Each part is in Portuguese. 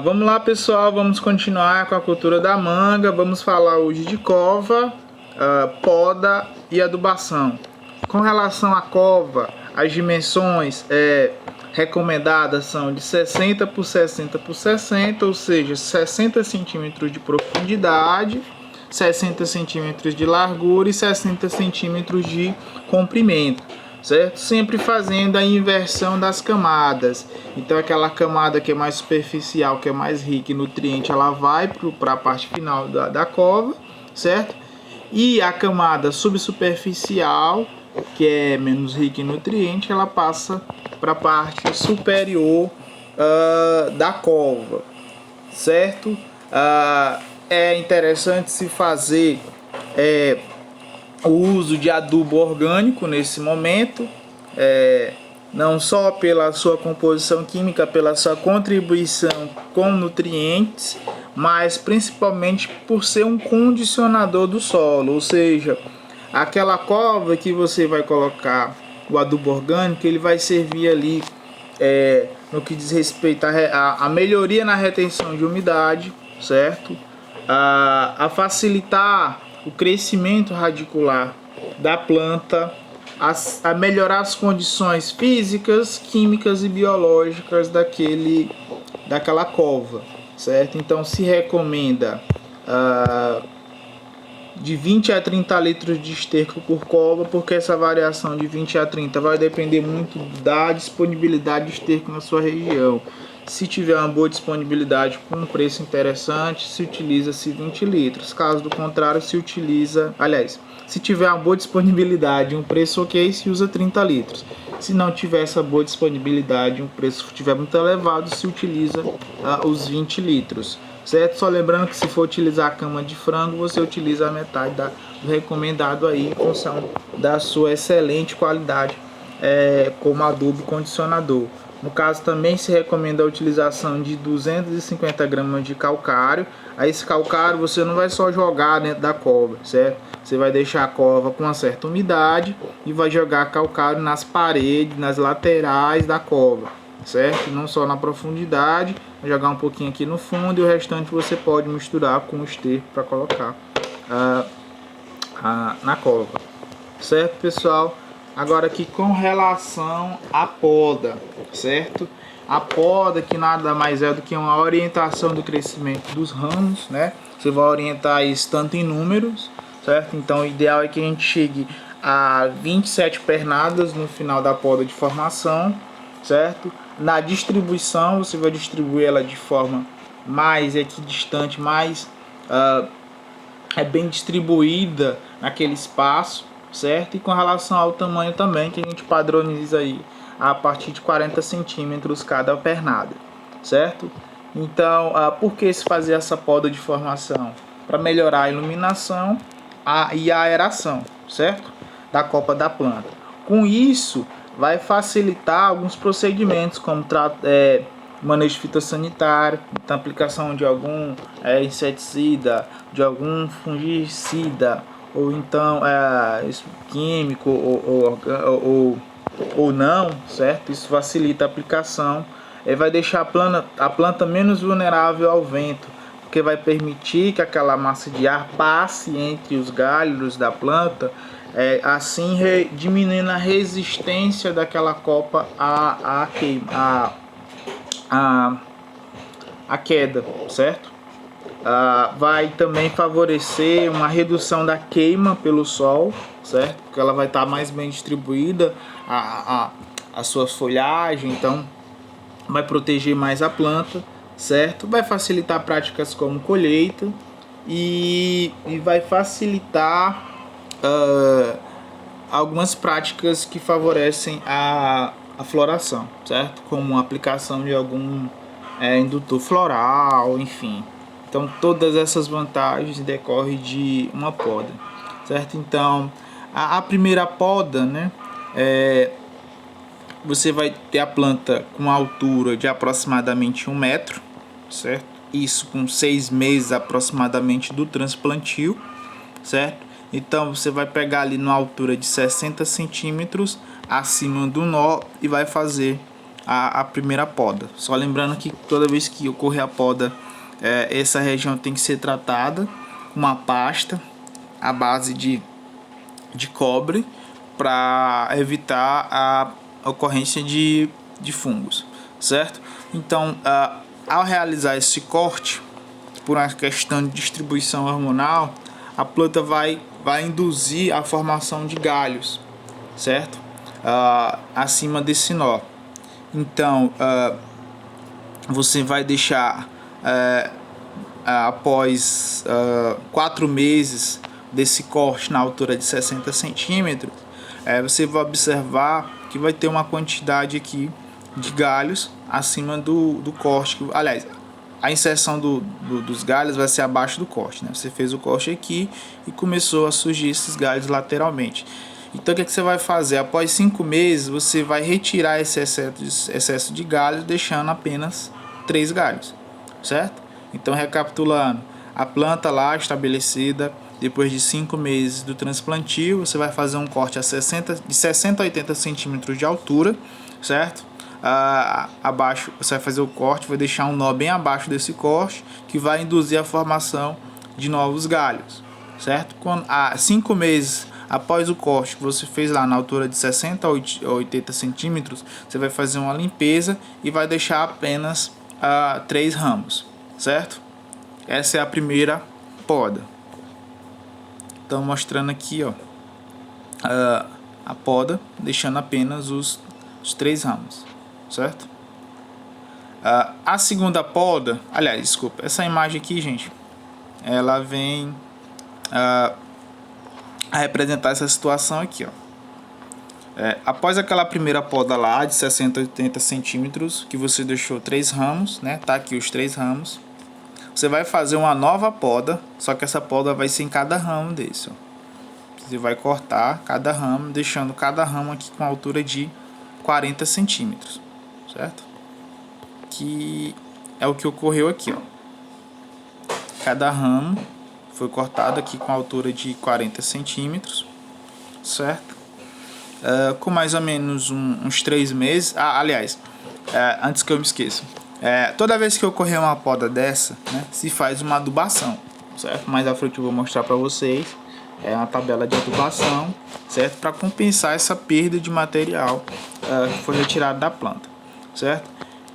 Vamos lá, pessoal, vamos continuar com a cultura da manga. Vamos falar hoje de cova, poda e adubação. Com relação à cova, as dimensões recomendadas são de 60 por 60 por 60, ou seja, 60 centímetros de profundidade, 60 centímetros de largura e 60 centímetros de comprimento, certo? Sempre fazendo a inversão das camadas. Então aquela camada que é mais superficial, que é mais rica em nutriente, ela vai para a parte final da cova, certo? E a camada subsuperficial, que é menos rica em nutriente, ela passa para a parte superior da cova, certo? É interessante se fazer o uso de adubo orgânico nesse momento, não só pela sua composição química, pela sua contribuição com nutrientes, mas principalmente por ser um condicionador do solo, ou seja, aquela cova que você vai colocar o adubo orgânico, ele vai servir ali no que diz respeito à melhoria na retenção de umidade, certo? A facilitar o crescimento radicular da planta, a melhorar as condições físicas, químicas e biológicas daquela cova, certo? Então se recomenda de 20 a 30 litros de esterco por cova, porque essa variação de 20 a 30 vai depender muito da disponibilidade de esterco na sua região. Se tiver uma boa disponibilidade com um preço interessante, se utiliza-se 20 litros. Caso do contrário, se tiver uma boa disponibilidade, um preço ok, se usa 30 litros. Se não tiver essa boa disponibilidade, um preço estiver muito elevado, se utiliza os 20 litros. Certo? Só lembrando que se for utilizar a cama de frango, você utiliza a metade do recomendado aí, em função da sua excelente qualidade como adubo e condicionador. No caso, também se recomenda a utilização de 250 gramas de calcário. Aí esse calcário você não vai só jogar dentro da cova, certo? Você vai deixar a cova com uma certa umidade e vai jogar calcário nas paredes, nas laterais da cova, certo? Não só na profundidade, vai jogar um pouquinho aqui no fundo e o restante você pode misturar com o esterco para colocar na cova, certo, pessoal? Agora aqui com relação à poda, certo? A poda que nada mais é do que uma orientação do crescimento dos ramos, né? Você vai orientar isso tanto em números, certo? Então o ideal é que a gente chegue a 27 pernadas no final da poda de formação, certo? Na distribuição você vai distribuir ela de forma mais equidistante, mais bem distribuída naquele espaço, certo? E com relação ao tamanho também, que a gente padroniza aí a partir de 40 centímetros cada pernada, certo? Então, por que se fazer essa poda de formação? Para melhorar a iluminação e a aeração, certo? Da copa da planta. Com isso, vai facilitar alguns procedimentos, como manejo fitossanitário, então aplicação de algum inseticida, de algum fungicida, ou então químico ou não, certo? Isso facilita a aplicação, vai deixar a planta menos vulnerável ao vento, porque vai permitir que aquela massa de ar passe entre os galhos da planta, assim diminuindo a resistência daquela copa à queda, certo? Vai também favorecer uma redução da queima pelo sol, certo? Porque ela vai estar mais bem distribuída a sua folhagem, então vai proteger mais a planta, certo? Vai facilitar práticas como colheita e vai facilitar algumas práticas que favorecem a floração, certo? Como a aplicação de algum indutor floral, enfim. Então todas essas vantagens decorrem de uma poda, certo? Então a primeira poda, né, você vai ter a planta com uma altura de aproximadamente 1 metro, certo? Isso com 6 meses aproximadamente do transplantio, certo? Então você vai pegar ali numa altura de 60 centímetros acima do nó e vai fazer a primeira poda. Só lembrando que toda vez que ocorrer a poda, essa região tem que ser tratada com uma pasta à base de cobre para evitar a ocorrência de fungos, certo? Então, ao realizar esse corte, por uma questão de distribuição hormonal, a planta vai induzir a formação de galhos, certo? Acima desse nó. Então, você vai deixar, após 4 meses desse corte na altura de 60 centímetros, você vai observar que vai ter uma quantidade aqui de galhos acima do corte. Aliás, a inserção dos galhos vai ser abaixo do corte, né? Você fez o corte aqui e começou a surgir esses galhos lateralmente. Então o que você vai fazer? Após 5 meses, você vai retirar esse excesso de galhos, deixando apenas 3 galhos, certo? Então, recapitulando, a planta lá estabelecida, depois de 5 meses do transplantio, você vai fazer um corte de 60 a 80 centímetros de altura, certo? Abaixo, você vai fazer o corte, vai deixar um nó bem abaixo desse corte, que vai induzir a formação de novos galhos, certo? Quando, 5 meses após o corte que você fez lá na altura de 60 a 80 centímetros, você vai fazer uma limpeza e vai deixar apenas 3 ramos, certo? Essa é a primeira poda. Então, mostrando aqui, ó, a poda, deixando apenas os 3 ramos, certo? A segunda poda, aliás, desculpa, essa imagem aqui, gente, ela vem a representar essa situação aqui, ó. Após aquela primeira poda lá de 60 a 80 centímetros, que você deixou 3 ramos, né? Tá aqui os 3 ramos. Você vai fazer uma nova poda, só que essa poda vai ser em cada ramo desse, ó. Você vai cortar cada ramo, deixando cada ramo aqui com a altura de 40 centímetros, certo? Que é o que ocorreu aqui, ó. Cada ramo foi cortado aqui com a altura de 40 centímetros, certo? Com mais ou menos uns 3 meses. Aliás, antes que eu me esqueça, toda vez que ocorrer uma poda dessa, né, se faz uma adubação, certo? Mais à frente eu vou mostrar para vocês. É uma tabela de adubação, certo? Para compensar essa perda de material que foi retirado da planta, certo?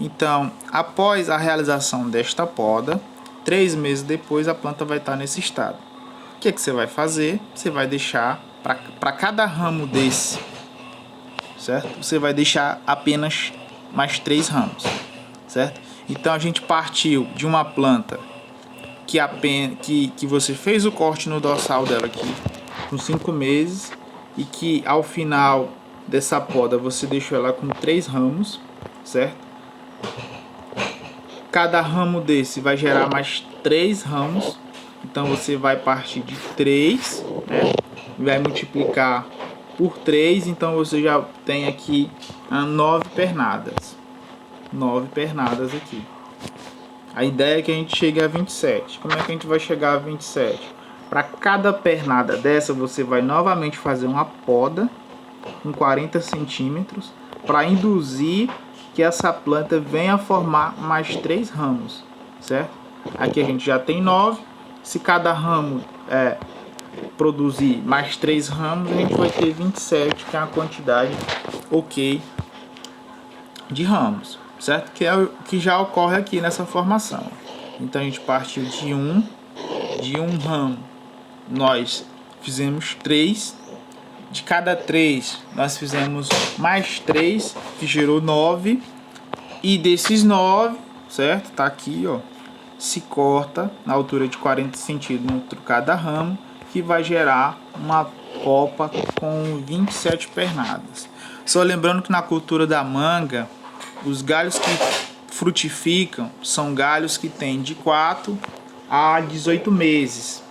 Então, após a realização desta poda, 3 meses depois a planta vai estar nesse estado. O que você vai fazer? Você vai deixar para cada ramo desse, certo? Você vai deixar apenas mais 3 ramos, certo? Então a gente partiu de uma planta que você fez o corte no dorsal dela aqui com 5 meses e que ao final dessa poda você deixou ela com 3 ramos, certo? Cada ramo desse vai gerar mais 3 ramos, então você vai partir de 3, né? Vai multiplicar por 3, então você já tem aqui 9 pernadas. 9 pernadas aqui. A ideia é que a gente chegue a 27. Como é que a gente vai chegar a 27? Para cada pernada dessa, você vai novamente fazer uma poda com 40 centímetros para induzir que essa planta venha a formar mais 3 ramos, certo? Aqui a gente já tem 9. Se cada ramo produzir mais 3 ramos, a gente vai ter 27, que é a quantidade ok de ramos, certo? Que é o que já ocorre aqui nessa formação. Então a gente partiu de um ramo, nós fizemos 3, de cada 3 nós fizemos mais 3, que gerou 9, e desses 9, certo? Tá aqui, ó, se corta na altura de 40 centímetros cada ramo, que vai gerar uma copa com 27 pernadas. Só lembrando que na cultura da manga, os galhos que frutificam são galhos que têm de 4 a 18 meses,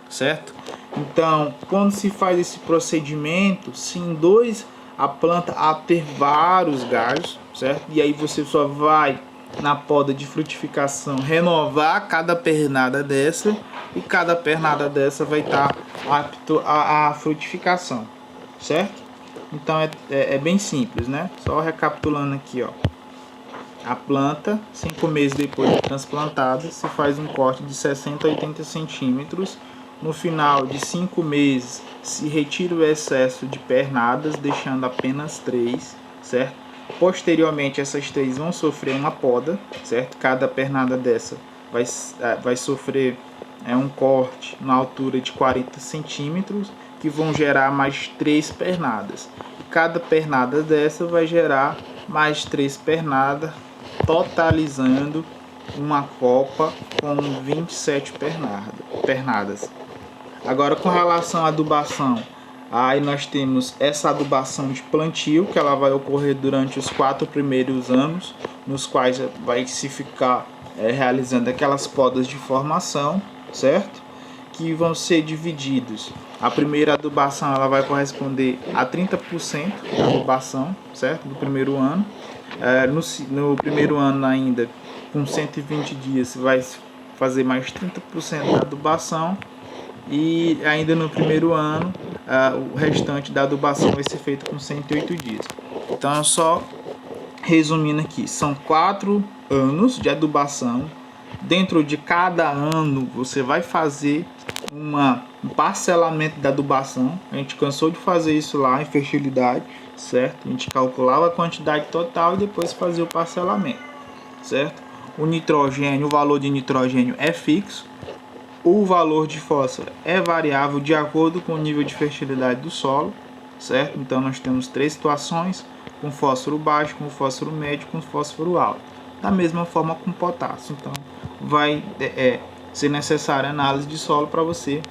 certo? Então, quando se faz esse procedimento, se induz a planta a ter vários galhos, certo? E aí você só vai na poda de frutificação renovar cada pernada dessa, e cada pernada dessa vai estar apto à frutificação, certo? Então é bem simples, né? Só recapitulando aqui, ó. a planta, 5 meses depois de transplantada, se faz um corte de 60 a 80 centímetros. No final de 5 meses, se retira o excesso de pernadas, deixando apenas 3, certo? Posteriormente, essas 3 vão sofrer uma poda, certo? Cada pernada dessa vai sofrer um corte na altura de 40 centímetros, que vão gerar mais 3 pernadas. Cada pernada dessa vai gerar mais 3 pernadas, totalizando uma copa com 27 pernadas. Agora, com relação à adubação, aí nós temos essa adubação de plantio, que ela vai ocorrer durante os 4 primeiros anos, nos quais vai se ficar realizando aquelas podas de formação, certo? Que vão ser divididos. A primeira adubação ela vai corresponder a 30% da adubação, certo? Do primeiro ano. No primeiro ano ainda, com 120 dias, vai fazer mais 30% da adubação. E ainda no primeiro ano, o restante da adubação vai ser feito com 108 dias. Então, só resumindo aqui, são 4 anos de adubação. Dentro de cada ano, você vai fazer um parcelamento da adubação. A gente cansou de fazer isso lá em fertilidade, certo? A gente calculava a quantidade total e depois fazia o parcelamento, certo? O nitrogênio, o valor de nitrogênio é fixo. O valor de fósforo é variável de acordo com o nível de fertilidade do solo, certo? Então nós temos 3 situações, com fósforo baixo, com fósforo médio, com fósforo alto. Da mesma forma com potássio. Então vai ser necessária análise de solo para você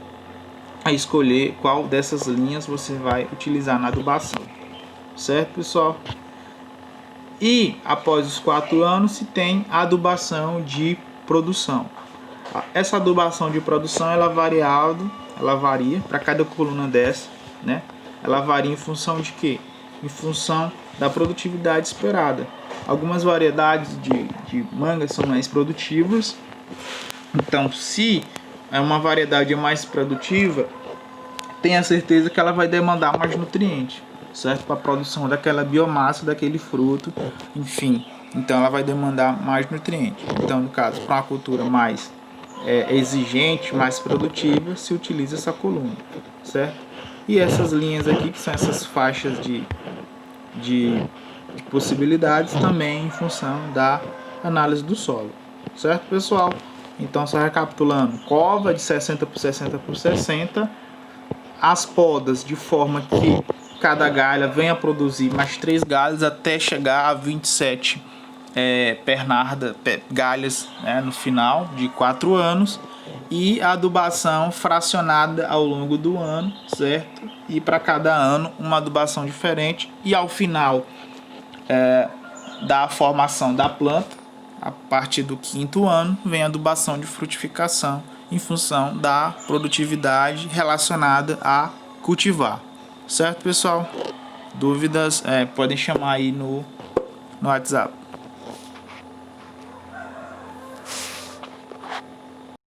escolher qual dessas linhas você vai utilizar na adubação, certo, pessoal? E após os 4 anos se tem a adubação de produção. Essa adubação de produção ela varia para cada coluna dessa, né? Ela varia em função de quê? Em função da produtividade esperada. Algumas variedades de manga são mais produtivas. Então, se uma variedade é mais produtiva, tenha certeza que ela vai demandar mais nutrientes, certo? Para a produção daquela biomassa, daquele fruto, enfim. Então, ela vai demandar mais nutrientes. Então, no caso, para uma cultura mais exigente, mais produtiva, se utiliza essa coluna, certo? E essas linhas aqui, que são essas faixas de possibilidades, também em função da análise do solo, certo, pessoal? Então, só recapitulando, cova de 60 por 60 por 60, as podas de forma que cada galha venha a produzir mais 3 galhos até chegar a 27 galhas, né, no final de 4 anos, e a adubação fracionada ao longo do ano, certo? E para cada ano uma adubação diferente, e ao final da formação da planta, a partir do 5º ano, vem a adubação de frutificação em função da produtividade relacionada a cultivar, certo, pessoal? Dúvidas podem chamar aí no WhatsApp.